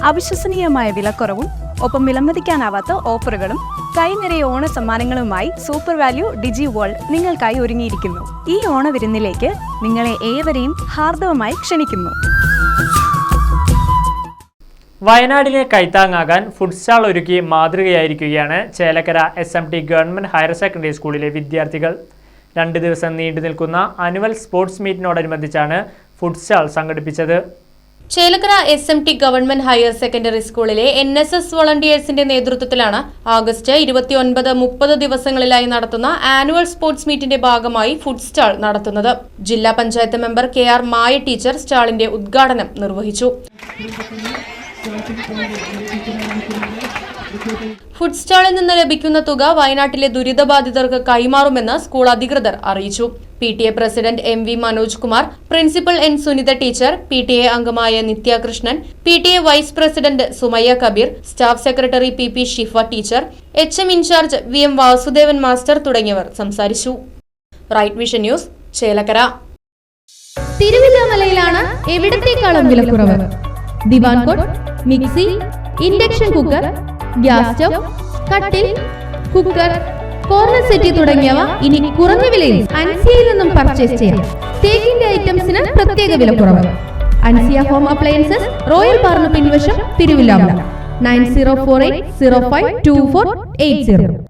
അവിശ്വസനീയമായ വിലക്കുറവും ഒപ്പം വിലമതിക്കാനാവാത്ത ഓഫറുകളും കൈനിറയെ ഓണ സമ്മാനങ്ങളുമായി സൂപ്പർ വാല്യൂ ഡിജി വേൾഡ് നിങ്ങൾക്കായി ഒരുങ്ങിയിരിക്കുന്നു. ഈ ഓണവിരുന്നിലേക്ക് നിങ്ങളെ ഏവരെയും ഹാർദവമായി ക്ഷണിക്കുന്നു. വയനാടിനെ കൈത്താങ്ങാകാൻ ഫുഡ് സ്റ്റാൾ ഒരുക്കി മാതൃകയായിരിക്കുകയാണ് Chelakkara SMT government higher secondary സ്കൂളിലെ വിദ്യാർത്ഥികൾ. 2 ദിവസം നീണ്ടു നിൽക്കുന്ന ആനുവൽ സ്പോർട്സ് മീറ്റിനോടനുബന്ധിച്ചാണ് ഫുഡ് സ്റ്റാൾ സംഘടിപ്പിച്ചത്. Chelakkara SMT government higher secondary സ്കൂളിലെ NSS വോളണ്ടിയേഴ്സിന്റെ നേതൃത്വത്തിലാണ് ആഗസ്റ്റ് 29-30 ദിവസങ്ങളിലായി നടത്തുന്ന ആനുവൽ സ്പോർട്സ് മീറ്റിന്റെ ഭാഗമായി ഫുഡ് സ്റ്റാൾ നടത്തുന്നത്. ജില്ലാ പഞ്ചായത്ത് മെമ്പർ KR മായ ടീച്ചർ സ്റ്റാളിന്റെ ഉദ്ഘാടനം നിർവഹിച്ചു. ഫുഡ് സ്റ്റാളിൽ നിന്ന് ലഭിക്കുന്ന തുക വയനാട്ടിലെ ദുരിതബാധിതർക്ക് കൈമാറുമെന്ന് സ്കൂൾ അധികൃതർ അറിയിച്ചു. PTA president MV Manoj Kumar, principal N Sunitha teacher, PTA അംഗമായ Nithyakrishnan, PTA vice president Sumayya Kabeer, staff secretary PP Shifa teacher, HM in charge VM Vasudevan master തുടങ്ങിയവർ സംസാരിച്ചു. Right vision news, Chelakkara. തിരുവില്ലാമലയിലാണ് എവിടത്തേക്കാളും വിലക്കുറവ്. Divan cot, mixie, induction cooker, gas stove, കട്ടിൽ, കുക്കർ, കോർണർ സെറ്റ് തുടങ്ങിയവ ഇനി കുറഞ്ഞ വിലയിൽ അൻസിയയിൽ നിന്നും പർച്ചേസ് ചെയ്യാം. തേക്കിന്റെ ഐറ്റംസിന് പ്രത്യേക വിലക്കുറവ്. അൻസിയ ഹോം അപ്ലയൻസസ്, റോയൽ പാർന്ന് പിൻവശം, തിരുവില്ലാമല. 9048052480.